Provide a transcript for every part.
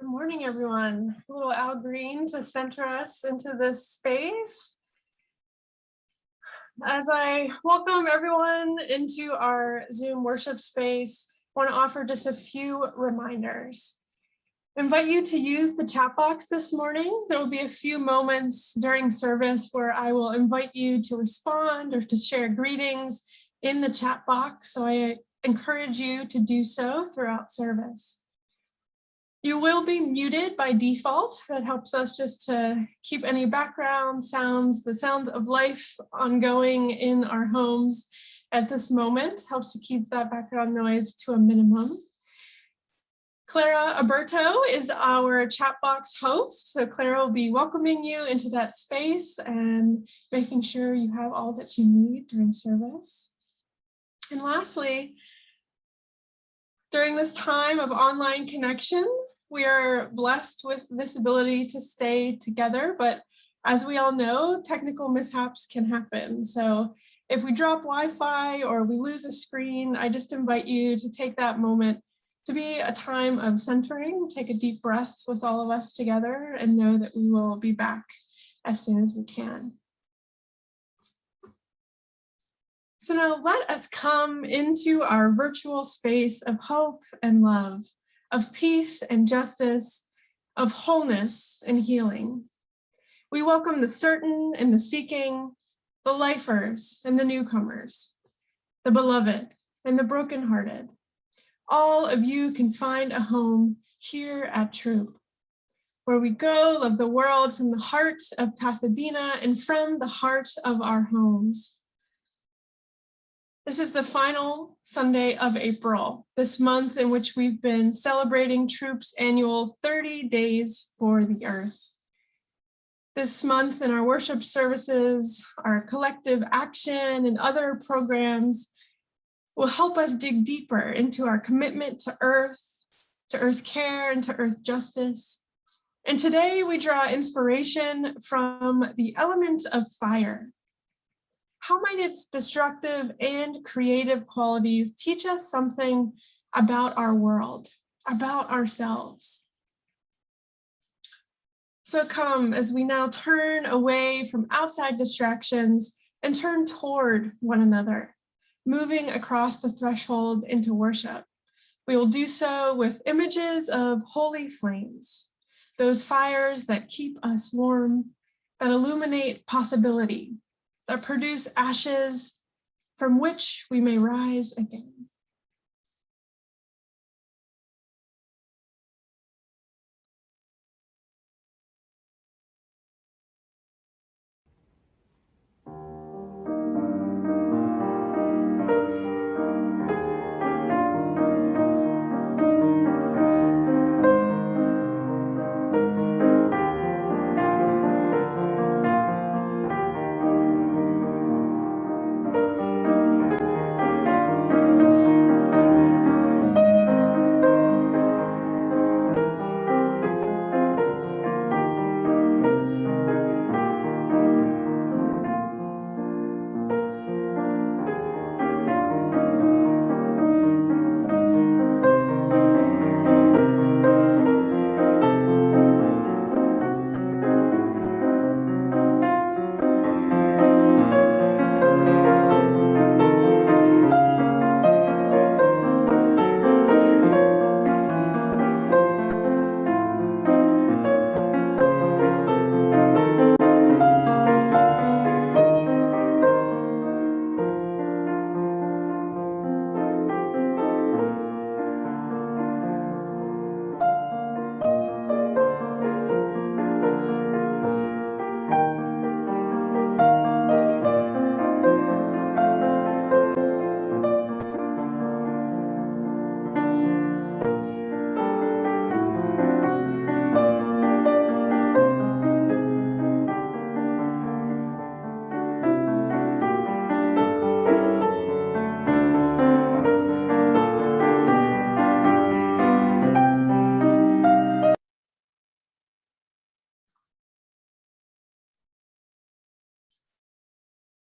Good morning, everyone. A little Al Green to center us into this space. As I welcome everyone into our Zoom worship space, I want to offer just a few reminders. I invite you to use the chat box this morning. There will be a few moments during service where I will invite you to respond or to share greetings in the chat box. So I encourage you to do so throughout service. You will be muted by default. That helps us just to keep any background sounds, the sounds of life ongoing in our homes at this moment. Helps to keep that background noise to a minimum. Clara Alberto is our chat box host. So Clara will be welcoming you into that space and making sure you have all that you need during service. And lastly, during this time of online connection, we are blessed with this ability to stay together, but as we all know, technical mishaps can happen. So if we drop Wi-Fi or we lose a screen, I just invite you to take that moment to be a time of centering, take a deep breath with all of us together and know that we will be back as soon as we can. So now let us come into our virtual space of hope and love, of peace and justice, of wholeness and healing. We welcome the certain and the seeking, the lifers and the newcomers, the beloved and the brokenhearted. All of you can find a home here at Throop, where we go love the world from the heart of Pasadena and from the heart of our homes. This is the final Sunday of April, this month in which we've been celebrating Throop's annual 30 Days for the Earth. This month in our worship services, our collective action and other programs will help us dig deeper into our commitment to earth care, and to earth justice. And today we draw inspiration from the element of fire. How might its destructive and creative qualities teach us something about our world, about ourselves? So come as we now turn away from outside distractions and turn toward one another, moving across the threshold into worship. We will do so with images of holy flames, those fires that keep us warm, that illuminate possibility, that produce ashes from which we may rise again.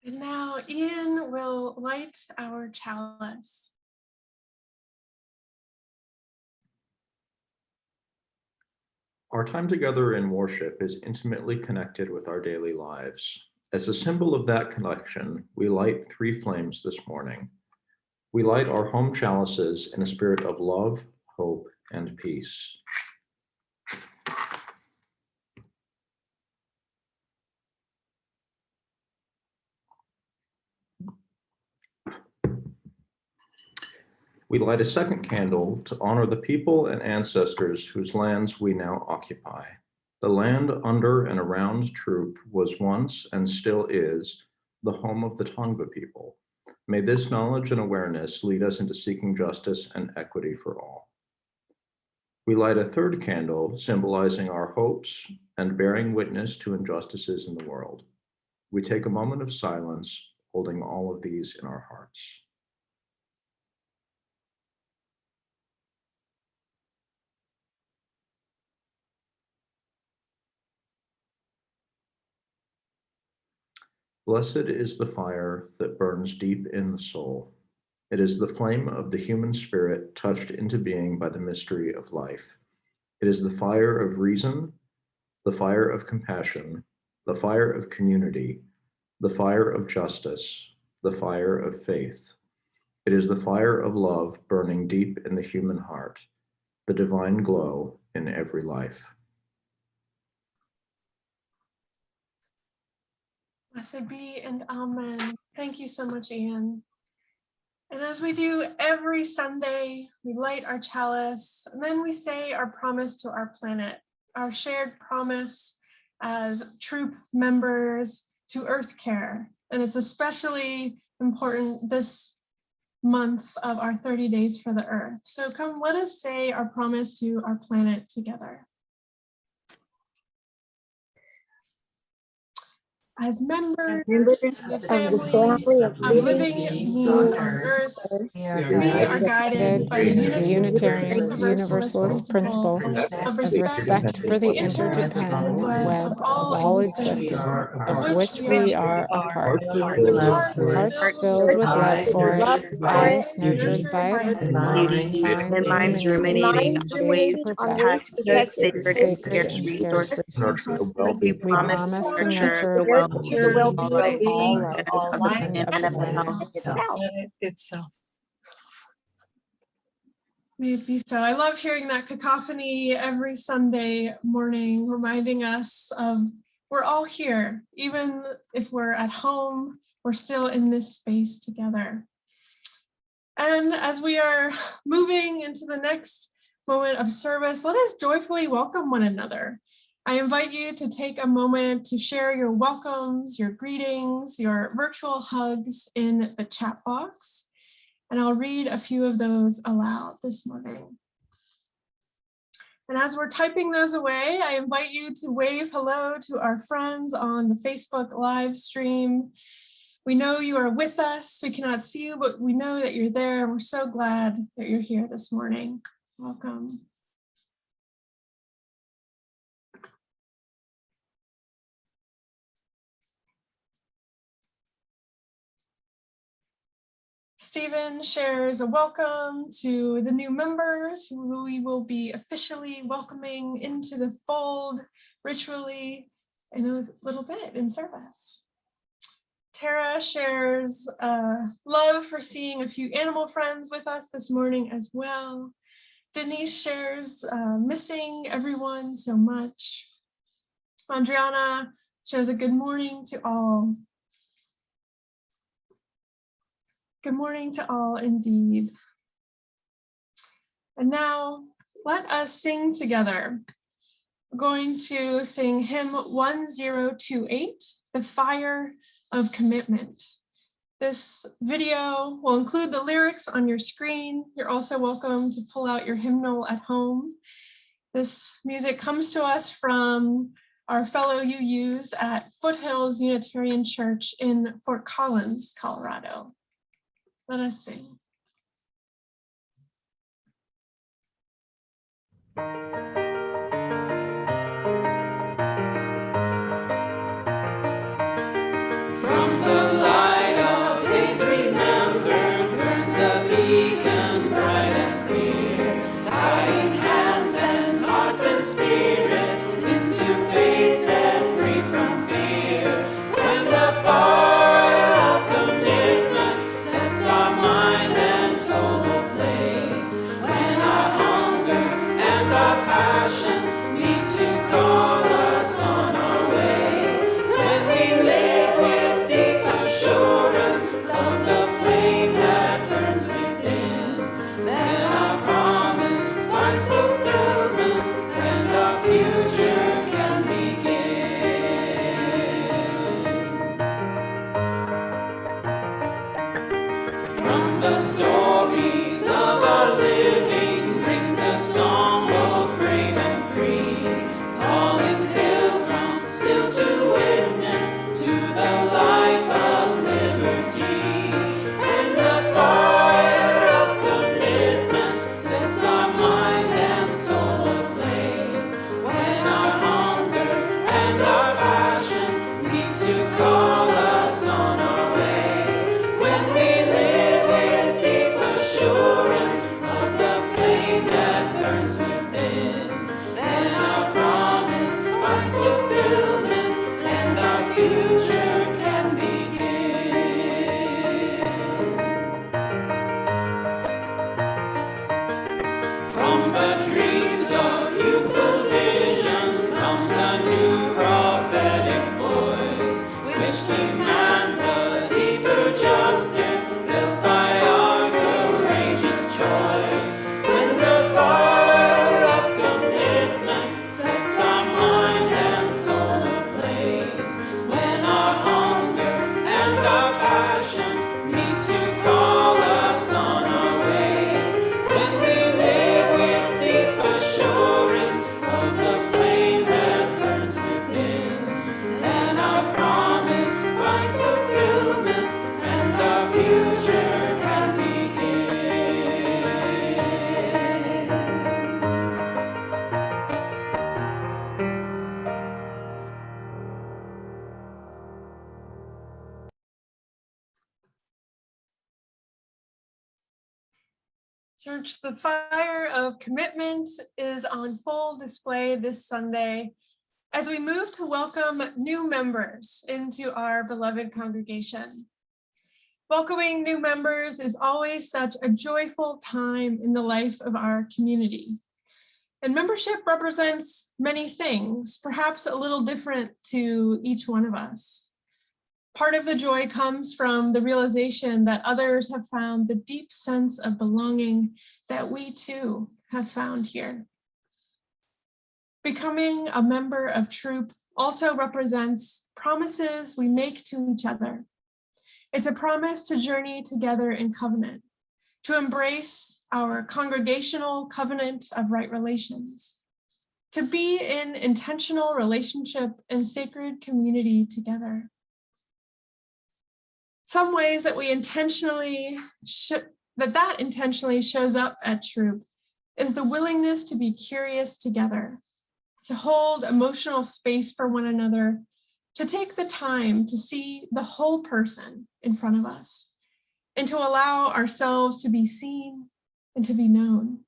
And now Ian will light our chalice. Our time together in worship is intimately connected with our daily lives. As a symbol of that connection, we light 3 flames this morning. We light our home chalices in a spirit of love, hope, and peace. We light a second candle to honor the people and ancestors whose lands we now occupy. The land under and around Throop was once and still is the home of the Tongva people. May this knowledge and awareness lead us into seeking justice and equity for all. We light a third candle symbolizing our hopes and bearing witness to injustices in the world. We take a moment of silence, holding all of these in our hearts. Blessed is the fire that burns deep in the soul. It is the flame of the human spirit touched into being by the mystery of life. It is the fire of reason, the fire of compassion, the fire of community, the fire of justice, the fire of faith. It is the fire of love burning deep in the human heart, the divine glow in every life. Blessed be and amen. Thank you so much, Ian. And as we do every Sunday, we light our chalice, and then we say our promise to our planet, our shared promise as Throop members to Earth Care. And it's especially important this month of our 30 Days for the Earth. So come, let us say our promise to our planet together. As members of the family of living beings on Earth, we are guided by the Unitarian Universalist principle of respect for the interdependent web of all existence, of which we are a part. Hearts filled with love for it, eyes nurtured by its beauty, and minds ruminating on ways to protect sacred and scarce resources. We promise to nurture the well-being of all life and of the planet itself. May it be so. I love hearing that cacophony every Sunday morning, reminding us of we're all here. Even if we're at home, we're still in this space together. And as we are moving into the next moment of service, let us joyfully welcome one another. I invite you to take a moment to share your welcomes, your greetings, your virtual hugs in the chat box. And I'll read a few of those aloud this morning. And as we're typing those away, I invite you to wave hello to our friends on the Facebook live stream. We know you are with us. We cannot see you, but we know that you're there. We're so glad that you're here this morning. Welcome. Stephen shares a welcome to the new members who we will be officially welcoming into the fold ritually in a little bit in service. Tara shares love for seeing a few animal friends with us this morning as well. Denise shares missing everyone so much. Andriana shares a good morning to all. Good morning to all indeed. And now let us sing together. We're going to sing hymn 1028, The Fire of Commitment. This video will include the lyrics on your screen. You're also welcome to pull out your hymnal at home. This music comes to us from our fellow UUs at Foothills Unitarian Church in Fort Collins, Colorado. Let us sing. From the light of days remembered burns a beacon bright and clear, guiding hands and hearts and spirits Church, the fire of commitment is on full display this Sunday as we move to welcome new members into our beloved congregation. Welcoming new members is always such a joyful time in the life of our community. And membership represents many things, perhaps a little different to each one of us. Part of the joy comes from the realization that others have found the deep sense of belonging that we too have found here. Becoming a member of Throop also represents promises we make to each other. It's a promise to journey together in covenant, to embrace our congregational covenant of right relations, to be in intentional relationship and sacred community together. Some ways that we intentionally that intentionally shows up at Throop is the willingness to be curious together, to hold emotional space for one another, to take the time to see the whole person in front of us, and to allow ourselves to be seen and to be known.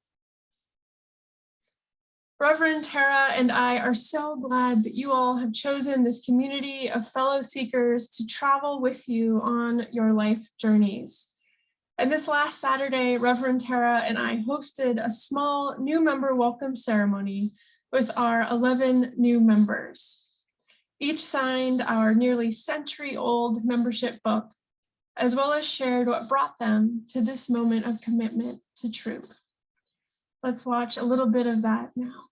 Reverend Tara and I are so glad that you all have chosen this community of fellow seekers to travel with you on your life journeys. And this last Saturday, Reverend Tara and I hosted a small new member welcome ceremony with our 11 new members. Each signed our nearly century-old membership book, as well as shared what brought them to this moment of commitment to Throop. Let's watch a little bit of that now.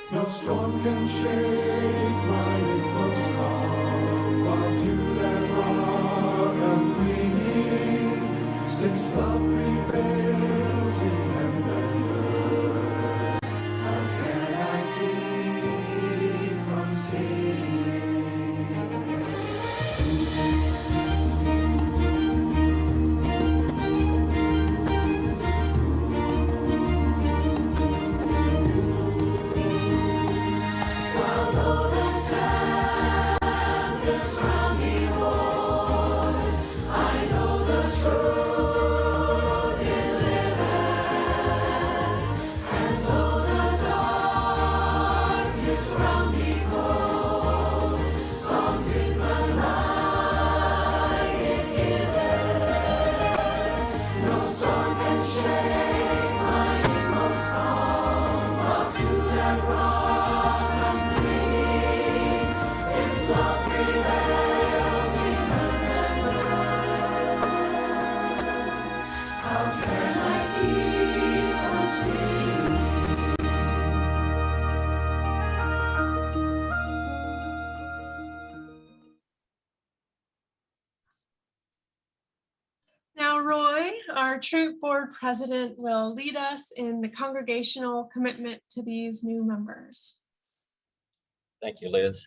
No storm can shake my inmost heart, while to that rock I'm clinging, since love prevails in heaven and earth. How can I keep from singing? Now, Roy, our Throop Board President, will lead us in the congregational commitment to these new members. Thank you, Liz.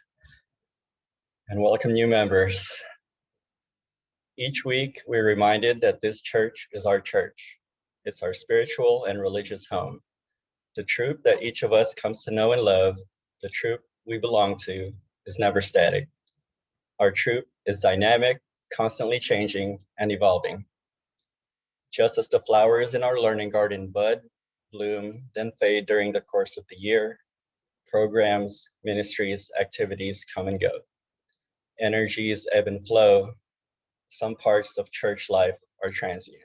And welcome new members. Each week, we're reminded that this church is our church. It's our spiritual and religious home. The Throop that each of us comes to know and love, the Throop we belong to, is never static. Our Throop is dynamic, constantly changing, and evolving. Just as the flowers in our learning garden bud, bloom, then fade during the course of the year, programs, ministries, activities come and go. Energies ebb and flow. Some parts of church life are transient.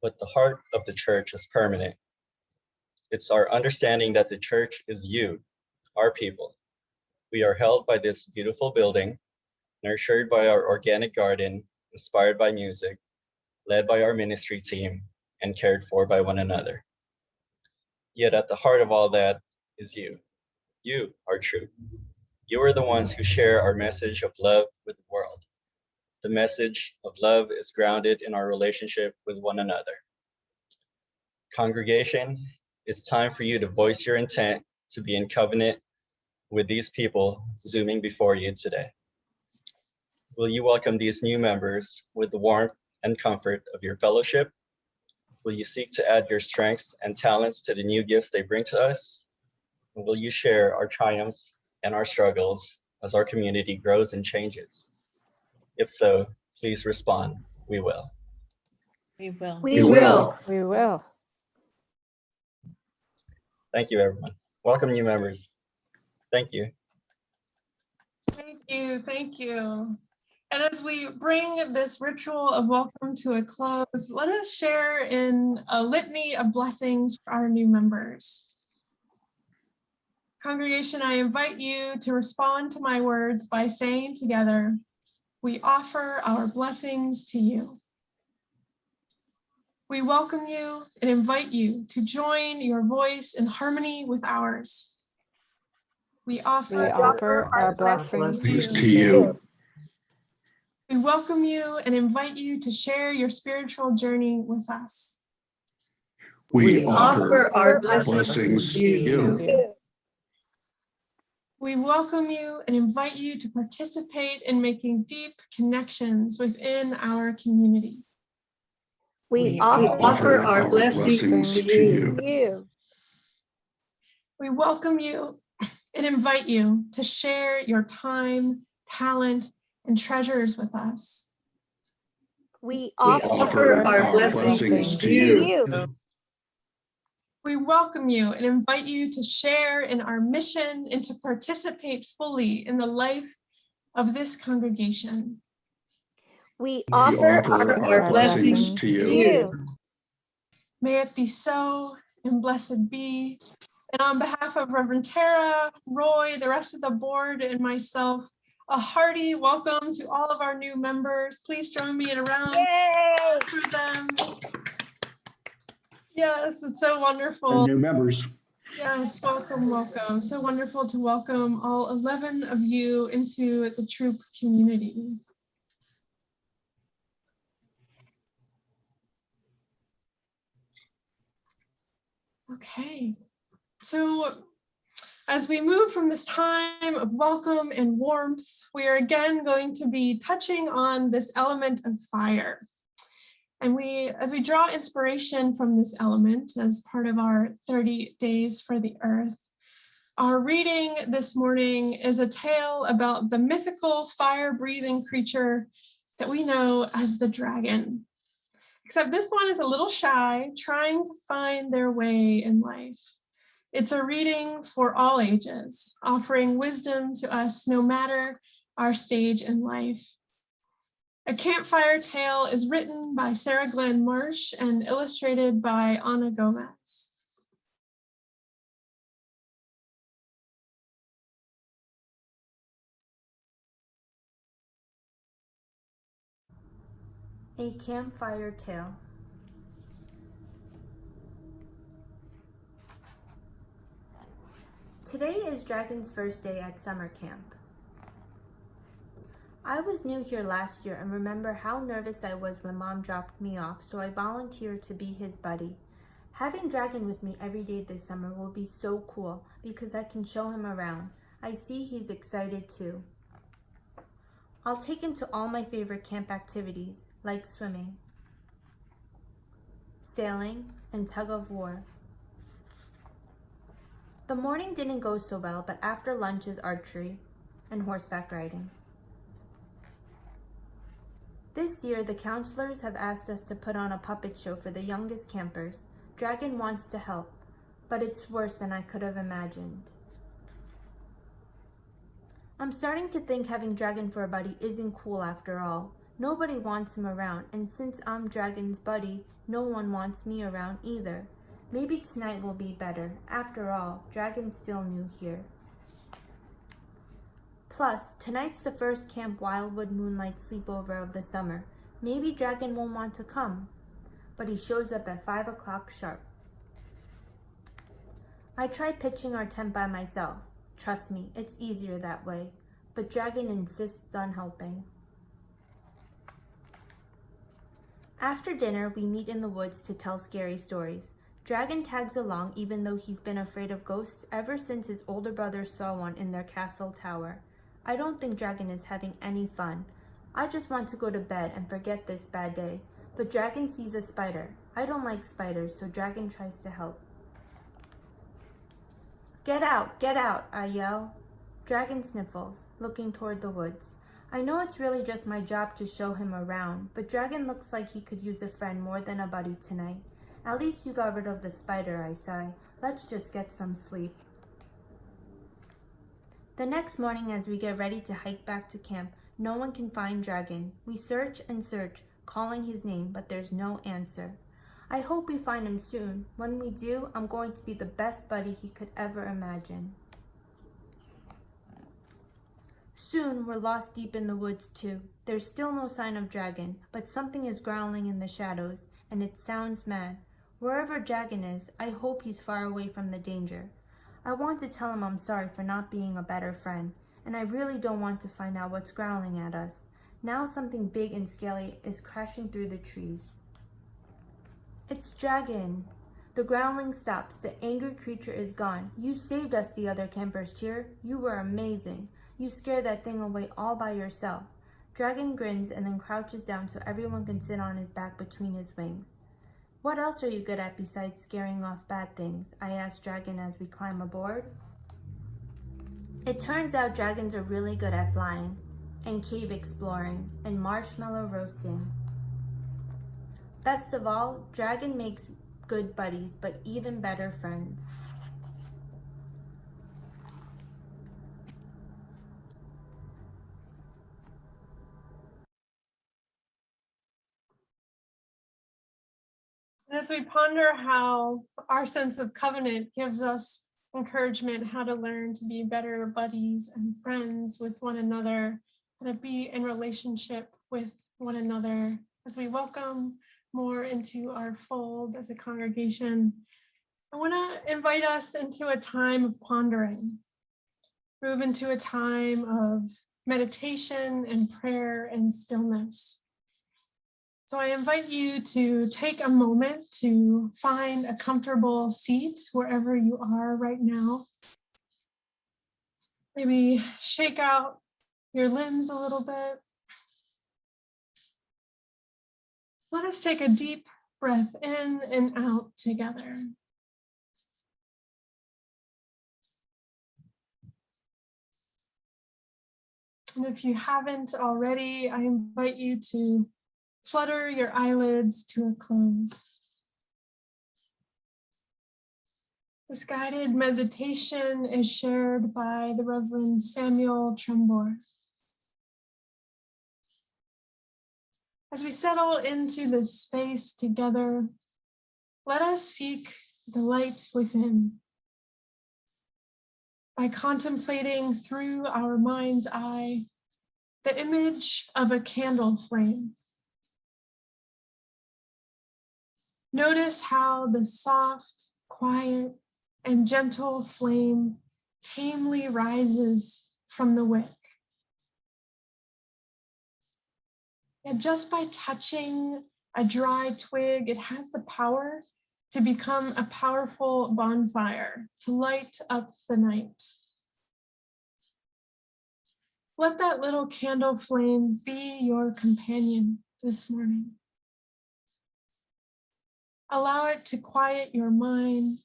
But the heart of the church is permanent. It's our understanding that the church is you, our people. We are held by this beautiful building, nurtured by our organic garden, inspired by music, led by our ministry team, and cared for by one another. Yet at the heart of all that is you. You are Throop. You are the ones who share our message of love with the world. The message of love is grounded in our relationship with one another. Congregation, it's time for you to voice your intent to be in covenant with these people zooming before you today. Will you welcome these new members with the warmth and comfort of your fellowship? Will you seek to add your strengths and talents to the new gifts they bring to us? And will you share our triumphs and our struggles as our community grows and changes? If so, please respond, we will. We will. We will. We will. Thank you, everyone. Welcome, new members. Thank you. Thank you, thank you. And as we bring this ritual of welcome to a close, let us share in a litany of blessings for our new members. Congregation, I invite you to respond to my words by saying together, we offer our blessings to you. We welcome you and invite you to join your voice in harmony with ours. We offer our blessings To you. We welcome you and invite you to share your spiritual journey with us. We offer our blessings to you. We welcome you and invite you to participate in making deep connections within our community. We offer our blessings to you. We welcome you and invite you to share your time, talent, and treasures with us. We offer our blessings to you. We welcome you and invite you to share in our mission and to participate fully in the life of this congregation. We offer our blessings to you. May it be so, and blessed be. And on behalf of Reverend Tara, Roy, the rest of the board, and myself, a hearty welcome to all of our new members. Please join me in a round for them. Yes, it's so wonderful. New members. Yes, welcome, welcome. So wonderful to welcome all 11 of you into the Throop community. Okay, so as we move from this time of welcome and warmth, we are again going to be touching on this element of fire. And as we draw inspiration from this element as part of our 30 days for the earth, our reading this morning is a tale about the mythical fire-breathing creature that we know as the dragon. Except this one is a little shy, trying to find their way in life. It's a reading for all ages, offering wisdom to us no matter our stage in life. A Campfire Tale is written by Sarah Glenn Marsh and illustrated by Ana Gomez. A Campfire Tale. Today is Dragon's first day at summer camp. I was new here last year and remember how nervous I was when Mom dropped me off, so I volunteered to be his buddy. Having Dragon with me every day this summer will be so cool because I can show him around. I see he's excited too. I'll take him to all my favorite camp activities, like swimming, sailing, and tug of war. The morning didn't go so well, but after lunch is archery and horseback riding. This year, the counselors have asked us to put on a puppet show for the youngest campers. Dragon wants to help, but it's worse than I could have imagined. I'm starting to think having Dragon for a buddy isn't cool after all. Nobody wants him around, and since I'm Dragon's buddy, no one wants me around either. Maybe tonight will be better. After all, Dragon's still new here. Plus, tonight's the first Camp Wildwood Moonlight sleepover of the summer. Maybe Dragon won't want to come, but he shows up at 5 o'clock sharp. I tried pitching our tent by myself. Trust me, it's easier that way, but Dragon insists on helping. After dinner, we meet in the woods to tell scary stories. Dragon tags along even though he's been afraid of ghosts ever since his older brother saw one in their castle tower. I don't think Dragon is having any fun. I just want to go to bed and forget this bad day, but Dragon sees a spider. I don't like spiders, so Dragon tries to help. Get out, I yell. Dragon sniffles, looking toward the woods. I know it's really just my job to show him around, but Dragon looks like he could use a friend more than a buddy tonight. At least you got rid of the spider, I sigh. Let's just get some sleep. The next morning, as we get ready to hike back to camp, no one can find Dragon. We search and search, calling his name, but there's no answer. I hope we find him soon. When we do, I'm going to be the best buddy he could ever imagine. Soon, we're lost deep in the woods too. There's still no sign of Dragon, but something is growling in the shadows, and it sounds mad. Wherever Dragon is, I hope he's far away from the danger. I want to tell him I'm sorry for not being a better friend, and I really don't want to find out what's growling at us. Now something big and scaly is crashing through the trees. It's Dragon. The growling stops. The angry creature is gone. You saved us, the other campers cheer. You were amazing. You scared that thing away all by yourself. Dragon grins and then crouches down so everyone can sit on his back between his wings. What else are you good at besides scaring off bad things? I ask Dragon as we climb aboard. It turns out dragons are really good at flying, and cave exploring, and marshmallow roasting. Best of all, Dragon makes good buddies, but even better friends. And as we ponder how our sense of covenant gives us encouragement, how to learn to be better buddies and friends with one another, how to be in relationship with one another, as we welcome more into our fold as a congregation, I want to invite us into a time of pondering, move into a time of meditation and prayer and stillness. So I invite you to take a moment to find a comfortable seat wherever you are right now. Maybe shake out your limbs a little bit. Let us take a deep breath in and out together. And if you haven't already, I invite you to flutter your eyelids to a close. This guided meditation is shared by the Reverend Samuel Trembor. As we settle into this space together, let us seek the light within by contemplating through our mind's eye the image of a candle flame. Notice how the soft, quiet, and gentle flame tamely rises from the wick. And just by touching a dry twig, it has the power to become a powerful bonfire to light up the night. Let that little candle flame be your companion this morning. Allow it to quiet your mind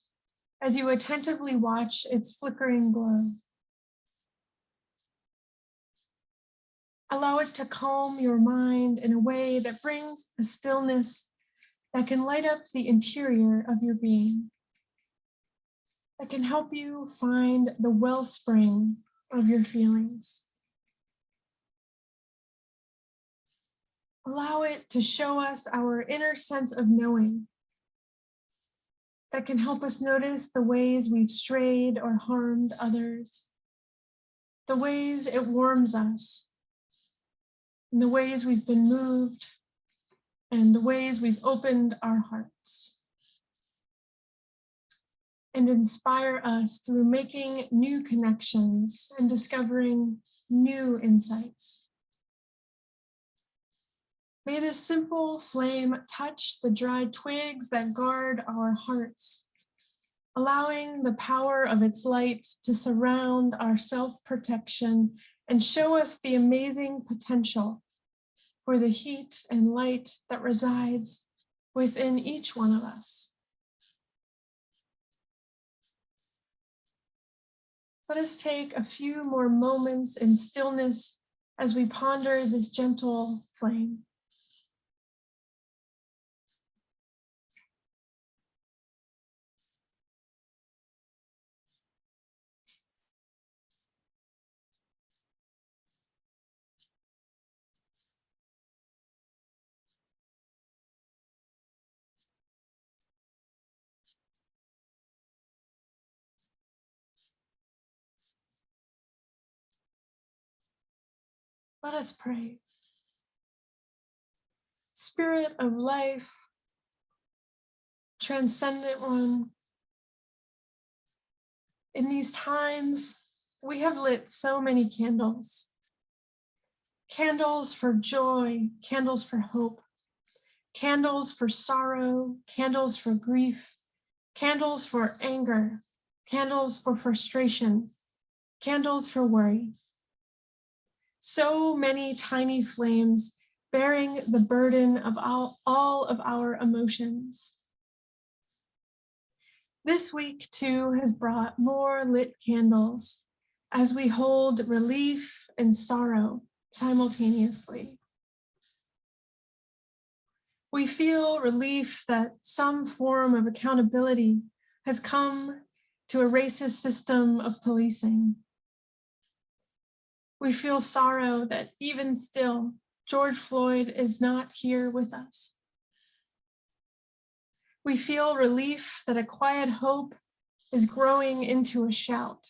as you attentively watch its flickering glow. Allow it to calm your mind in a way that brings a stillness that can light up the interior of your being, that can help you find the wellspring of your feelings. Allow it to show us our inner sense of knowing that can help us notice the ways we've strayed or harmed others, the ways it warms us, and the ways we've been moved, and the ways we've opened our hearts. And inspire us through making new connections and discovering new insights. May this simple flame touch the dried twigs that guard our hearts, allowing the power of its light to surround our self-protection and show us the amazing potential for the heat and light that resides within each one of us. Let us take a few more moments in stillness as we ponder this gentle flame. Let us pray. Spirit of life, transcendent one, in these times, we have lit so many candles. Candles for joy, candles for hope, candles for sorrow, candles for grief, candles for anger, candles for frustration, candles for worry. So many tiny flames bearing the burden of all of our emotions. This week too has brought more lit candles as we hold relief and sorrow simultaneously. We feel relief that some form of accountability has come to a racist system of policing. We feel sorrow that even still, George Floyd is not here with us. We feel relief that a quiet hope is growing into a shout.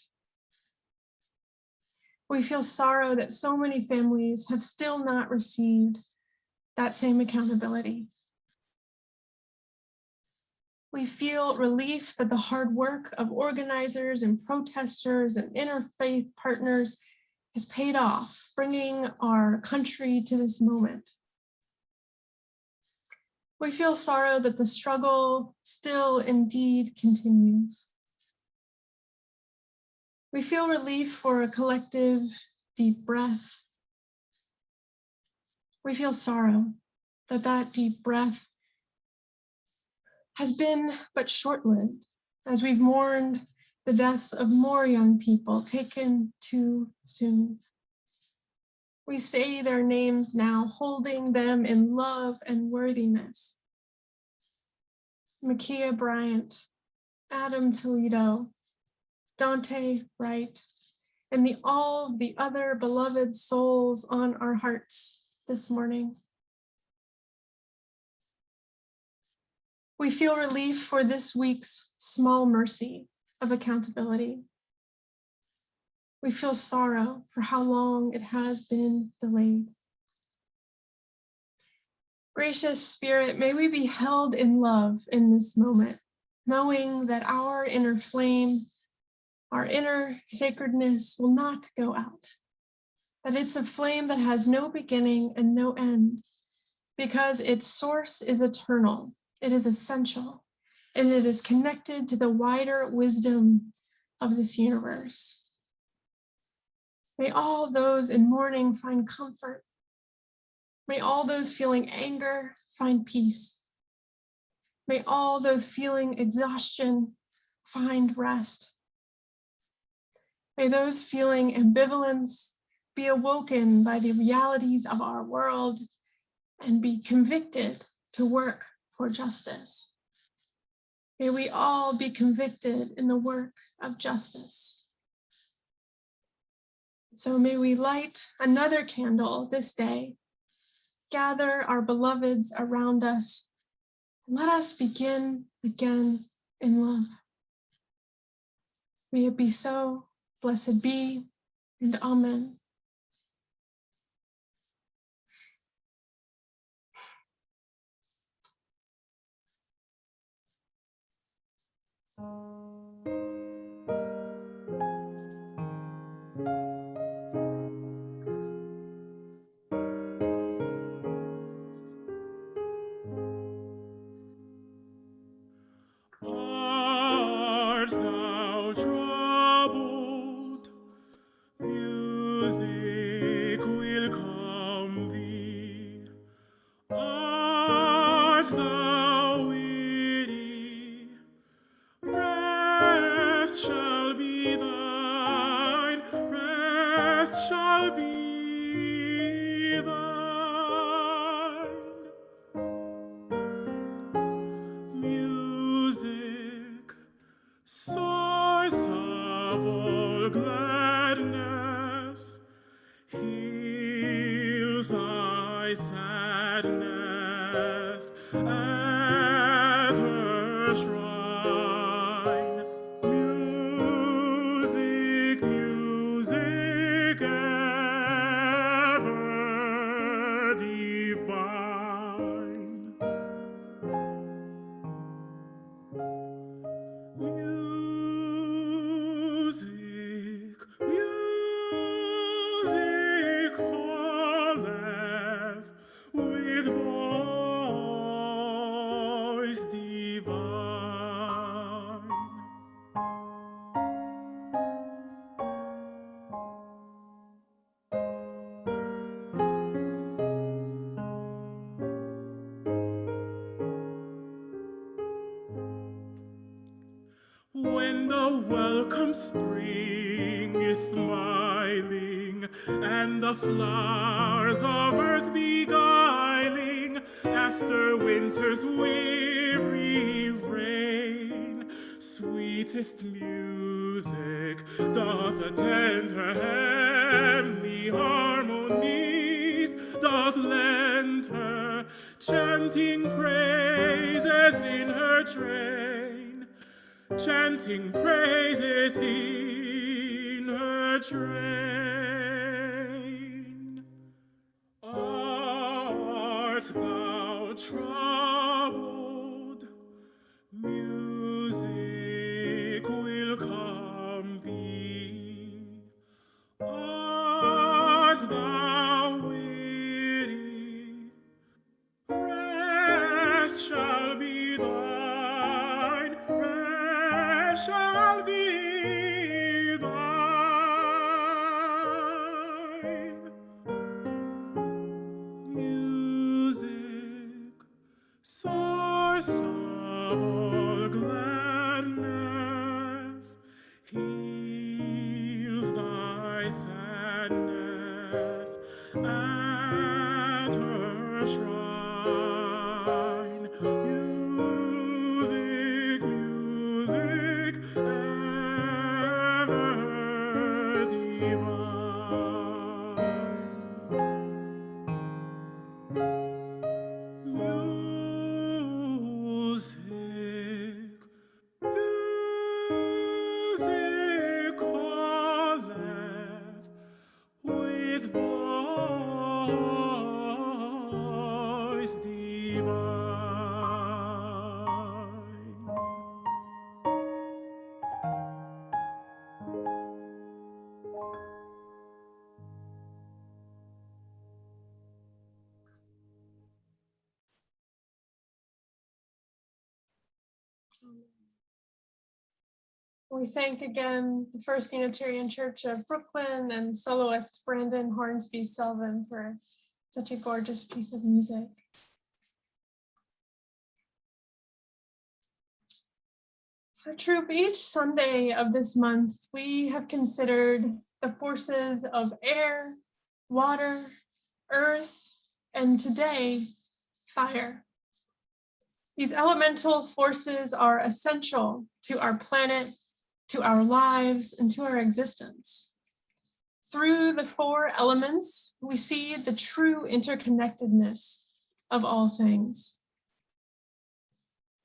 We feel sorrow that so many families have still not received that same accountability. We feel relief that the hard work of organizers and protesters and interfaith partners has paid off, bringing our country to this moment. We feel sorrow that the struggle still indeed continues. We feel relief for a collective deep breath. We feel sorrow that that deep breath has been but short-lived as we've mourned the deaths of more young people taken too soon. We say their names now, holding them in love and worthiness. Makia Bryant, Adam Toledo, Dante Wright, and all the other beloved souls on our hearts this morning. We feel relief for this week's small mercy of accountability. We feel sorrow for how long it has been delayed. Gracious Spirit, may we be held in love in this moment, knowing that our inner flame, our inner sacredness will not go out, that it's a flame that has no beginning and no end, because its source is eternal, it is essential, and it is connected to the wider wisdom of this universe. May all those in mourning find comfort. May all those feeling anger find peace. May all those feeling exhaustion find rest. May those feeling ambivalence be awoken by the realities of our world and be convicted to work for justice. May we all be convicted in the work of justice. So may we light another candle this day, gather our beloveds around us, and let us begin again in love. May it be so. Blessed be. and amen. Art thou troubled? Music will calm thee. Art thou weary? Rest shall be thine. Rest shall be thine. Music, source of all gladness, heals thy sadness at her shrine. Music, music ever divine. Music, music calleth with voice divine. When the welcome spring is smiling, and the flowers of earth beguiling, after winter's weary rain, sweetest music doth attend her heavenly harmonies, doth lend her, chanting praises in her train, chanting praises in her train. Art thou troubled? Music will calm thee. Art thou weary? Rest shall be thine. Rest shall be thine. Music, source of all gladness, heals thy sadness at her shrine. Music, music ever divine. Music, music calleth with voice divine. We thank again the First Unitarian Church of Brooklyn and soloist Brandon Hornsby Selvin for such a gorgeous piece of music. So Troop, each Sunday of this month, we have considered the forces of air, water, earth, and today, fire. These elemental forces are essential to our planet, to our lives, and to our existence. Through the four elements, we see the true interconnectedness of all things.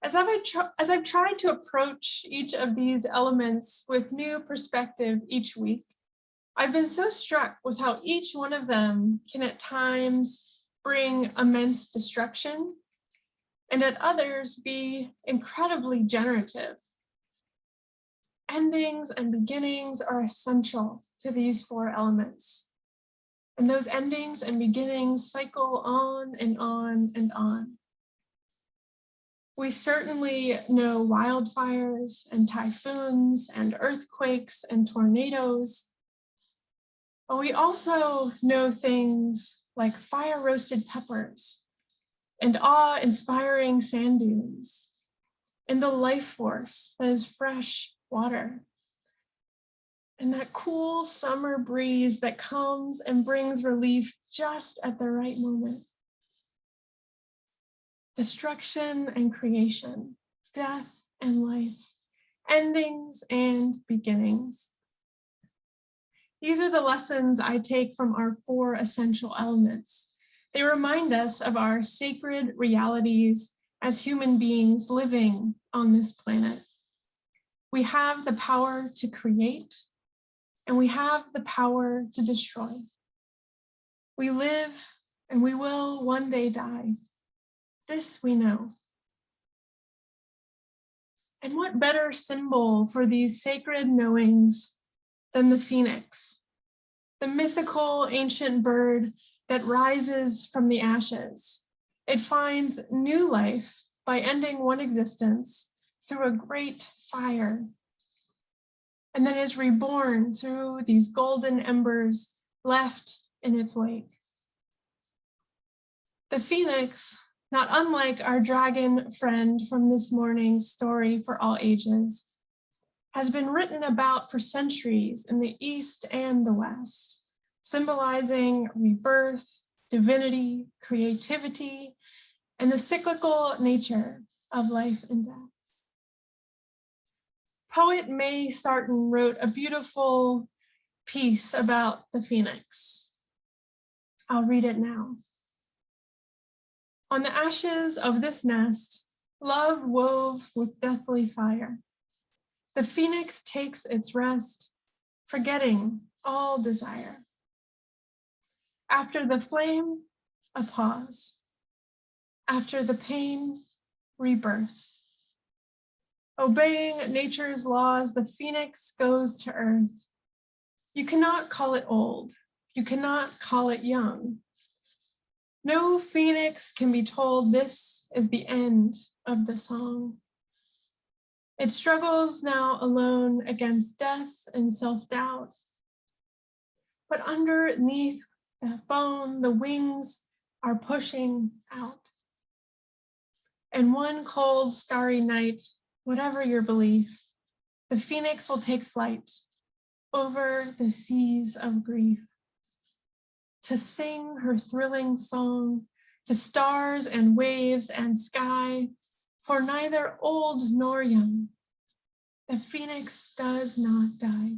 As I've tried to approach each of these elements with new perspective each week, I've been so struck with how each one of them can at times bring immense destruction, and at others be incredibly generative. Endings and beginnings are essential to these four elements. And those endings and beginnings cycle on and on and on. We certainly know wildfires and typhoons and earthquakes and tornadoes, but we also know things like fire-roasted peppers and awe-inspiring sand dunes and the life force that is fresh water and that cool summer breeze that comes and brings relief just at the right moment. Destruction and creation, death and life, endings and beginnings. These are the lessons I take from our four essential elements. They remind us of our sacred realities as human beings living on this planet. We have the power to create, and we have the power to destroy. We live and we will one day die. This we know. And what better symbol for these sacred knowings than the phoenix, the mythical ancient bird that rises from the ashes. It finds new life by ending one existence through a great fire, and then is reborn through these golden embers left in its wake. The phoenix, not unlike our dragon friend from this morning's story for all ages, has been written about for centuries in the East and the West, symbolizing rebirth, divinity, creativity, and the cyclical nature of life and death. Poet May Sarton wrote a beautiful piece about the phoenix. I'll read it now. On the ashes of this nest, love wove with deathly fire. The phoenix takes its rest, forgetting all desire. After the flame, a pause. After the pain, rebirth. Obeying nature's laws, the phoenix goes to earth. You cannot call it old. You cannot call it young. No phoenix can be told this is the end of the song. It struggles now alone against death and self-doubt. But underneath that bone, the wings are pushing out. And one cold, starry night, whatever your belief, the phoenix will take flight over the seas of grief to sing her thrilling song to stars and waves and sky, for neither old nor young, the phoenix does not die.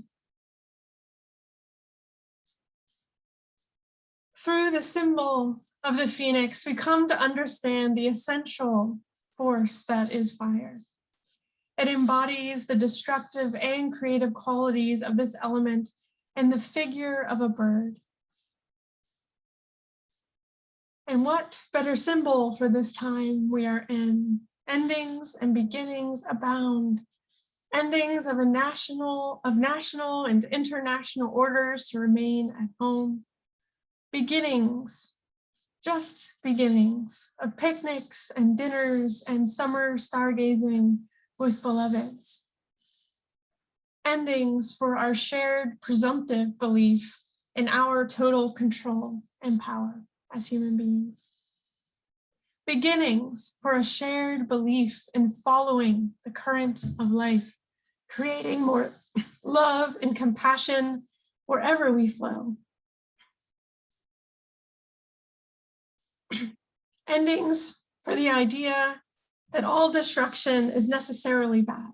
Through the symbol of the phoenix, we come to understand the essential force that is fire. It embodies the destructive and creative qualities of this element and the figure of a bird. And what better symbol for this time we are in? Endings and beginnings abound. Endings of national and international orders to remain at home. Beginnings, just beginnings of picnics and dinners and summer stargazing with beloveds. Endings for our shared presumptive belief in our total control and power as human beings. Beginnings for a shared belief in following the current of life, creating more love and compassion wherever we flow. Endings for the idea that all destruction is necessarily bad,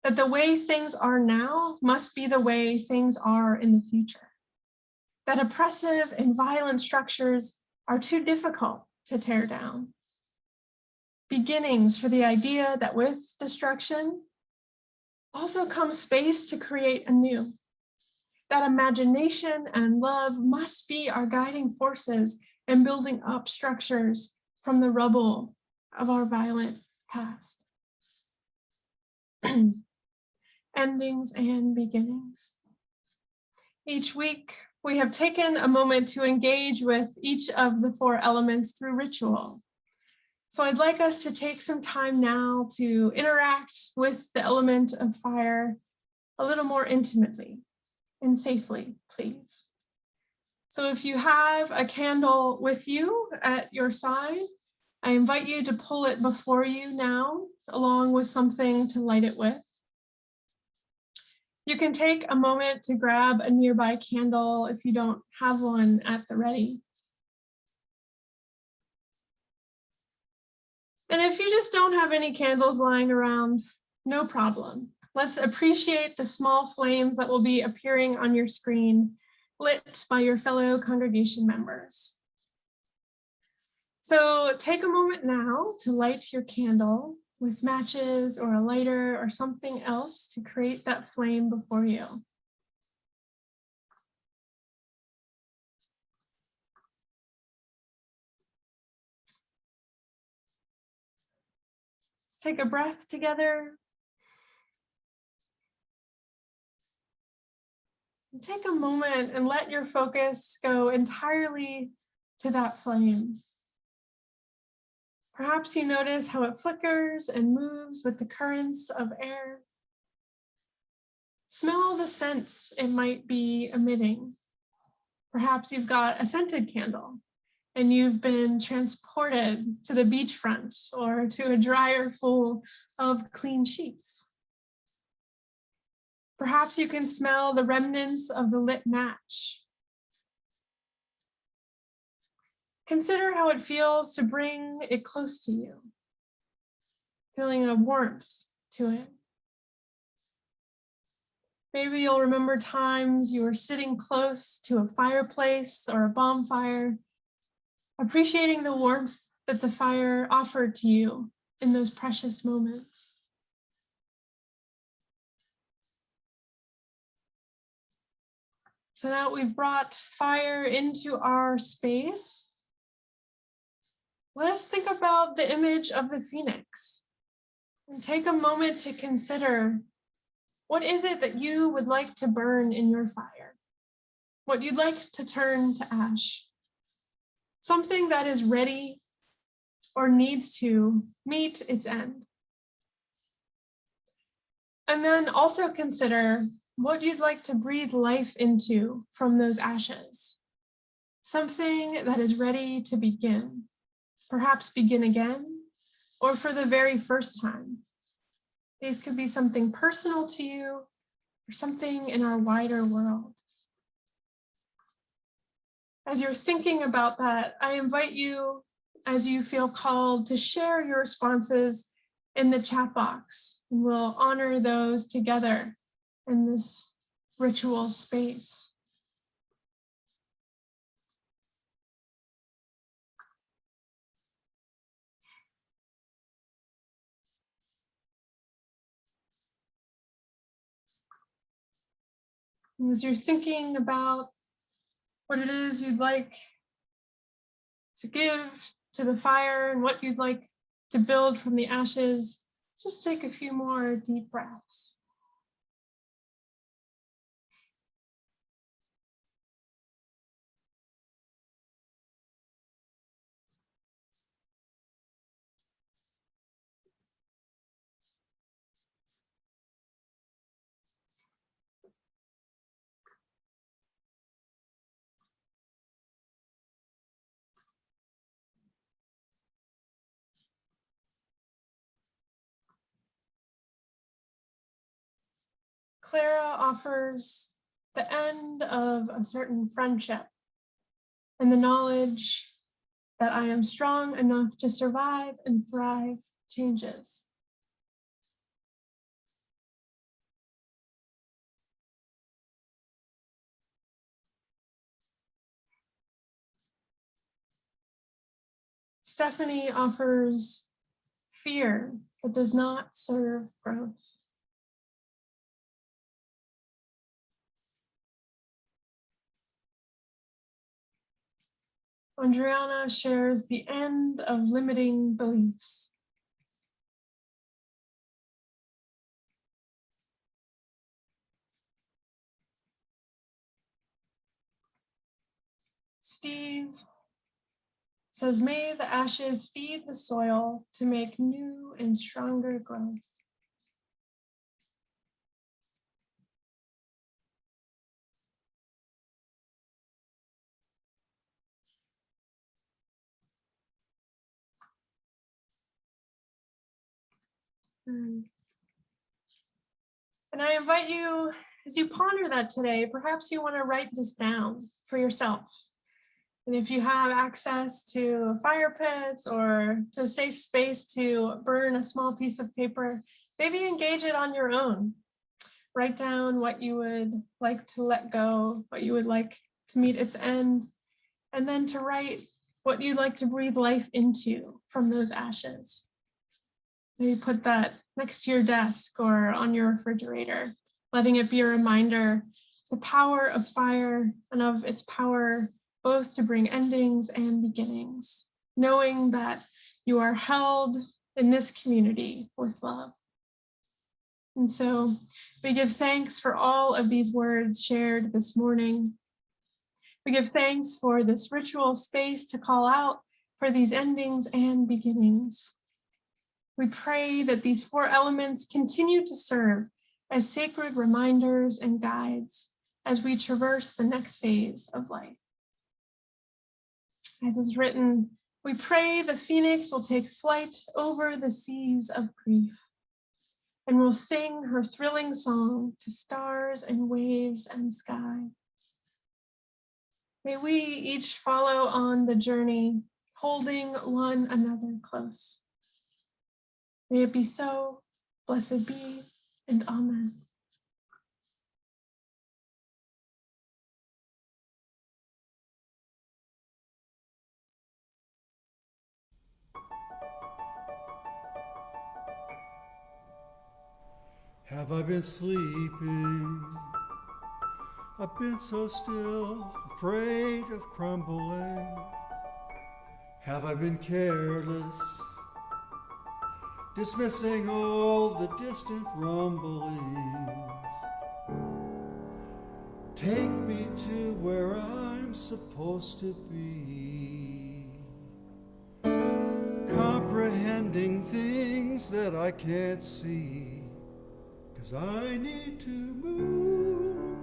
that the way things are now must be the way things are in the future, that oppressive and violent structures are too difficult to tear down. Beginnings for the idea that with destruction also comes space to create anew, that imagination and love must be our guiding forces in building up structures from the rubble of our violent past. Endings and beginnings. Each week, we have taken a moment to engage with each of the 4 elements through ritual. So I'd like us to take some time now to interact with the element of fire a little more intimately and safely, please. So if you have a candle with you at your side, I invite you to pull it before you now, along with something to light it with. You can take a moment to grab a nearby candle if you don't have one at the ready. And if you just don't have any candles lying around, no problem. Let's appreciate the small flames that will be appearing on your screen, lit by your fellow congregation members. So take a moment now to light your candle with matches or a lighter or something else to create that flame before you. Let's take a breath together. And take a moment and let your focus go entirely to that flame. Perhaps you notice how it flickers and moves with the currents of air. Smell the scents it might be emitting. Perhaps you've got a scented candle and you've been transported to the beachfront or to a dryer full of clean sheets. Perhaps you can smell the remnants of the lit match. Consider how it feels to bring it close to you, feeling a warmth to it. Maybe you'll remember times you were sitting close to a fireplace or a bonfire, appreciating the warmth that the fire offered to you in those precious moments. So now we've brought fire into our space, let us think about the image of the phoenix and take a moment to consider, what is it that you would like to burn in your fire? What you'd like to turn to ash? Something that is ready or needs to meet its end. And then also consider what you'd like to breathe life into from those ashes. Something that is ready to begin, perhaps begin again, or for the very first time. These could be something personal to you or something in our wider world. As you're thinking about that, I invite you, as you feel called, to share your responses in the chat box. And we'll honor those together in this ritual space. And as you're thinking about what it is you'd like to give to the fire and what you'd like to build from the ashes, just take a few more deep breaths. Clara offers the end of a certain friendship and the knowledge that I am strong enough to survive and thrive changes. Stephanie offers fear that does not serve growth. Andriana shares the end of limiting beliefs. Steve says, may the ashes feed the soil to make new and stronger growth. And I invite you, as you ponder that today, perhaps you want to write this down for yourself. And if you have access to a fire pit or to a safe space to burn a small piece of paper, maybe engage it on your own. Write down what you would like to let go, what you would like to meet its end, and then to write what you'd like to breathe life into from those ashes. Maybe put that next to your desk or on your refrigerator, letting it be a reminder of the power of fire and of its power both to bring endings and beginnings, knowing that you are held in this community with love. And so we give thanks for all of these words shared this morning. We give thanks for this ritual space to call out for these endings and beginnings. We pray that these four elements continue to serve as sacred reminders and guides as we traverse the next phase of life. As is written, we pray the phoenix will take flight over the seas of grief and will sing her thrilling song to stars and waves and sky. May we each follow on the journey, holding one another close. May it be so, blessed be, and amen. Have I been sleeping? I've been so still, afraid of crumbling. Have I been careless, dismissing all the distant rumblings? Take me to where I'm supposed to be, comprehending things that I can't see. 'Cause I need to move,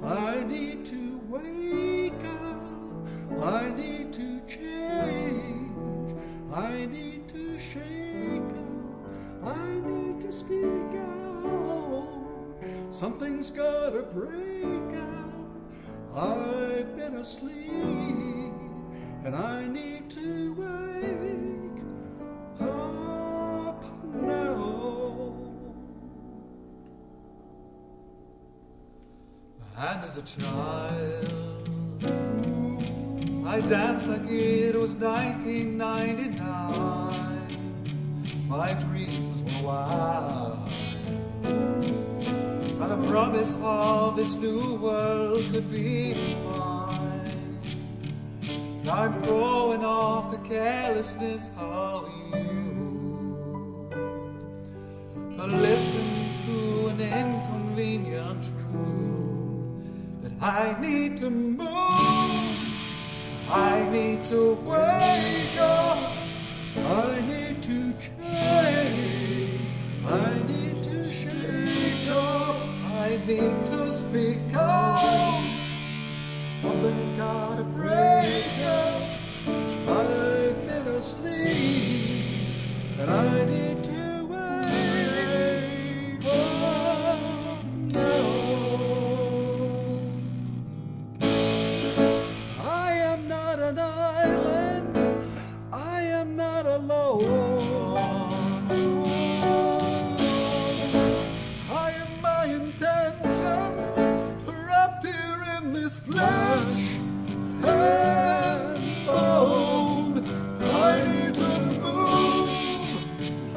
I need to wake up, I need to change, I need to shake up, I need to speak out. Something's gotta break out. I've been asleep and I need to wake up now. And as a child, I danced like it was 1999. My dreams were wild, and the promise of this new world could be mine. Now I'm throwing off the carelessness of youth, to listen to an inconvenient truth. I need to move, I need to wake up, I need to change, I need to shake up, I need to speak out. something's gotta break up. I've been asleep and I need to wake up now. I am not an island, I am not alone. I am my intentions wrapped here in this flesh and bone. I need to move,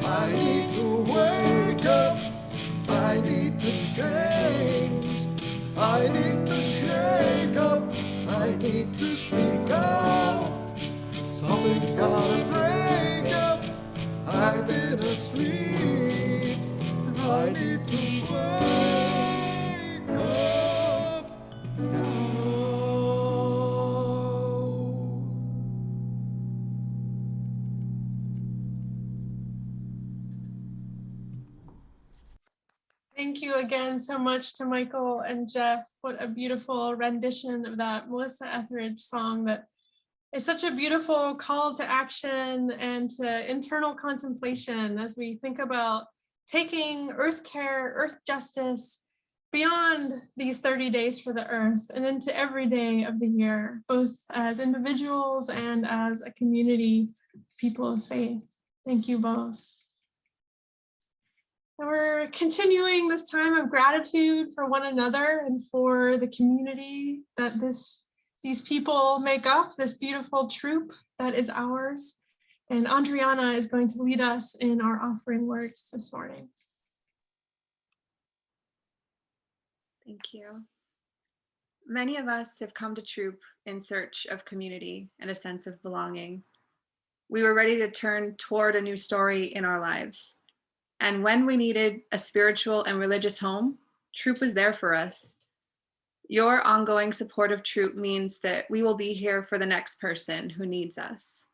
I need to wake up, I need to change, I need to shake up, I need to speak out. been asleep. I need to wake up now. Thank you again so much to Michael and Jeff. What a beautiful rendition of that Melissa Etheridge song that is such a beautiful call to action and to internal contemplation as we think about taking earth care, earth justice beyond these 30 days for the earth and into every day of the year, both as individuals and as a community, people of faith. Thank you both. We're continuing this time of gratitude for one another and for the community that these people make up, this beautiful troop that is ours. And Adriana is going to lead us in our offering words this morning. Thank you. Many of us have come to Troop in search of community and a sense of belonging. We were ready to turn toward a new story in our lives. And when we needed a spiritual and religious home, Troop was there for us. Your ongoing support of Troop means that we will be here for the next person who needs us.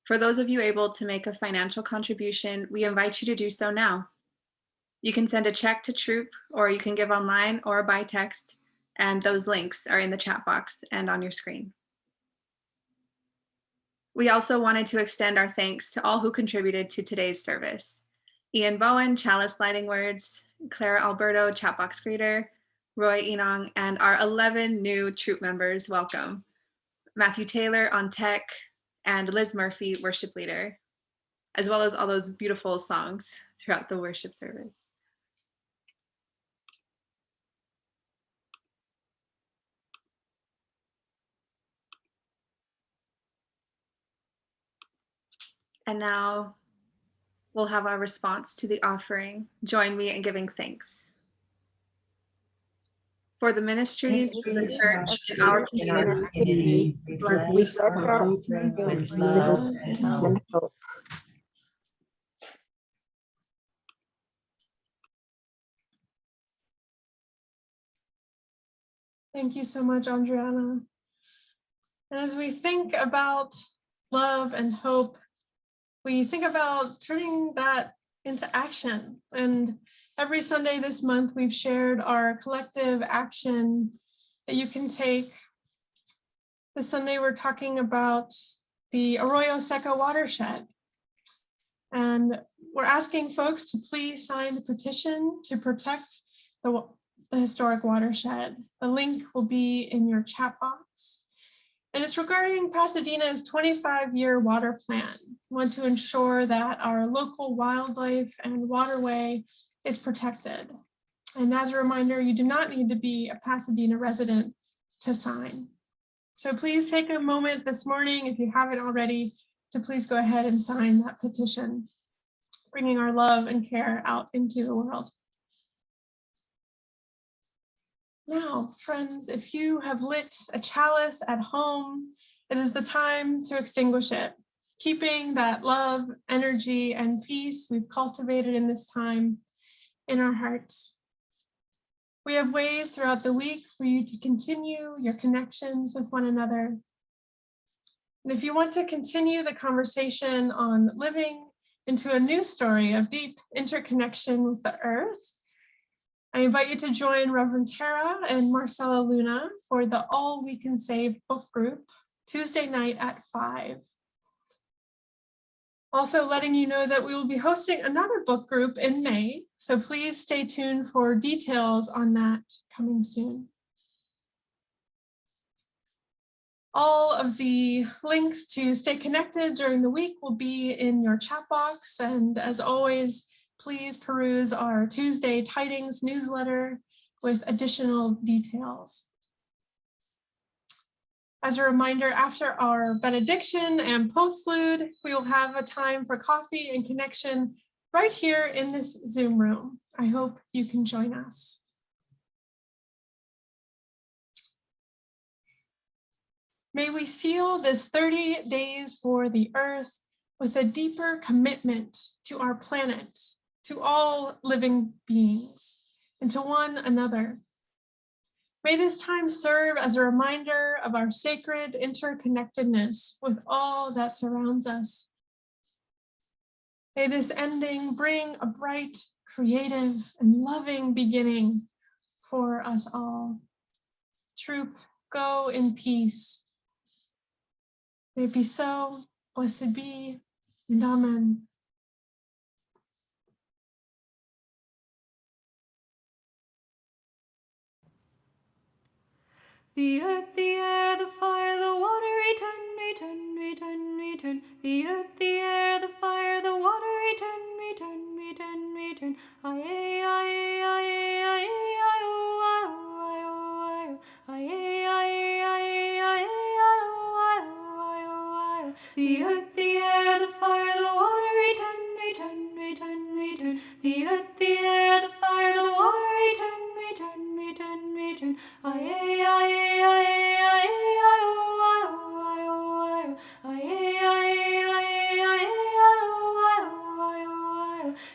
For those of you able to make a financial contribution, we invite you to do so now. You can send a check to Troop, or you can give online or by text, and those links are in the chat box and on your screen. We also wanted to extend our thanks to all who contributed to today's service. Ian Bowen, Chalice Lighting Words, Clara Alberto, Chatbox Greeter, Roy Enong, and our 11 new Troop members, welcome. Matthew Taylor on tech, and Liz Murphy, worship leader, as well as all those beautiful songs throughout the worship service. And now we'll have our response to the offering. Join me in giving thanks. For the ministries of the church in our community, we bless our offering with love and hope. Thank you so much, Adriana. And as we think about love and hope, we think about turning that into action. And every Sunday this month, we've shared our collective action that you can take. This Sunday, we're talking about the Arroyo Seco watershed. And we're asking folks to please sign the petition to protect the historic watershed. The link will be in your chat box. And it's regarding Pasadena's 25-year water plan. We want to ensure that our local wildlife and waterway is protected. And as a reminder, you do not need to be a Pasadena resident to sign. So please take a moment this morning, if you haven't already, to please go ahead and sign that petition, bringing our love and care out into the world. Now, friends, if you have lit a chalice at home, it is the time to extinguish it, keeping that love, energy, and peace we've cultivated in this time in our hearts. We have ways throughout the week for you to continue your connections with one another. And if you want to continue the conversation on living into a new story of deep interconnection with the earth, I invite you to join Reverend Tara and Marcella Luna for the All We Can Save book group Tuesday night at 5. Also letting you know that we will be hosting another book group in May, so please stay tuned for details on that coming soon. All of the links to stay connected during the week will be in your chat box, and as always, please peruse our Tuesday Tidings newsletter with additional details. As a reminder, after our benediction and postlude, we will have a time for coffee and connection right here in this Zoom room. I hope you can join us. May we seal this 30 days for the earth with a deeper commitment to our planet, to all living beings, and to one another. May this time serve as a reminder of our sacred interconnectedness with all that surrounds us. May this ending bring a bright, creative, and loving beginning for us all. Throop, go in peace. May it be so, blessed be, and amen. The earth, the air, the fire, the water, return, return, return, return. The earth, the air, the fire, the water, return, return, return, return. Aye, aye, aye, aye, aye, oh, aye, oh, aye, oh, aye, aye, aye, aye, oh, aye, oh, aye. The earth, the air, the fire, the water, return, return, return, return. The earth, the air, the fire, the water, return, return, return, return. Aye, aye.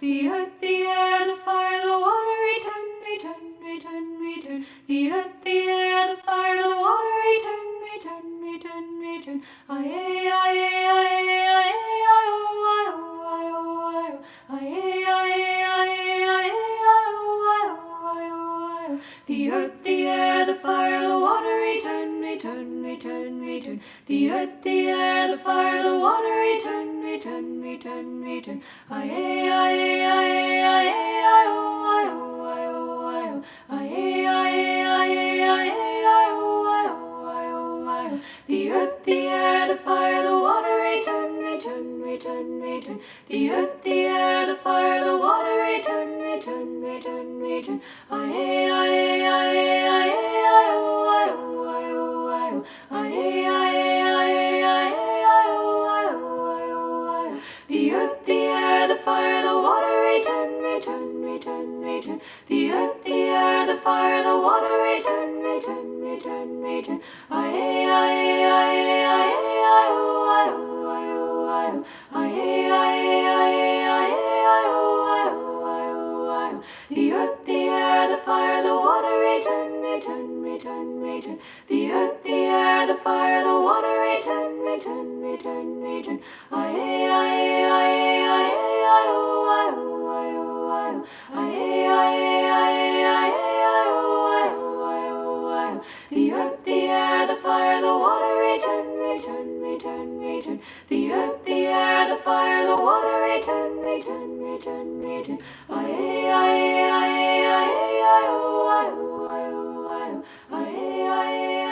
The earth, the air, the fire, the water, return, return, return, return. The earth, the air, the fire, the water, return, return, return, return. Aye, aye, aye, aye, aye, oh, aye, oh, aye, oh, aye, oh. Aye, aye, aye, aye, aye, oh, aye, oh, aye, oh, aye, oh. The earth, the air, the fire, the water, return, return, return, return. The earth, the air, the fire, the water, return, return, return, return. Aye, aye, aye, aye, aye, oh, aye, oh, aye, oh, aye, oh. Aye, aye, aye, aye, aye, oh, aye, oh, aye, oh, aye, oh. The earth, the air, the fire, the water, return, return, return, return. The earth, the air, the fire, the water, return, return, return, return. Aye, aye, aye, aye, aye, oh, aye, oh, aye, oh, aye, oh. Aye, aye, aye, aye, aye, oh, aye, oh, aye, oh, aye, oh. The earth, the air, the fire, the water, return, return, return, return. The earth, the air, the fire, the water, return, return, return, return. Aye, aye, aye, aye, aye, oh, aye, oh, aye, oh, aye, oh. Aye, aye, aye, aye, aye, oh, aye, oh, aye, oh, aye, oh. The earth, the air, the fire, the water, return, return, return, return. The earth, the air, the fire, the water, return, return, return, return. Aye, aye, aye, aye, aye, oh, aye, oh, aye, oh, aye, oh. Aye, aye, aye, aye, aye, oh, aye, oh, aye, oh, aye, oh. The earth, the air, the fire, the water, return, return, return, return. The earth, the air, the fire, the water, return, return, return, return. Aye, aye, aye, aye, aye, oh, aye, oh, aye, oh, aye, oh. Aye, aye,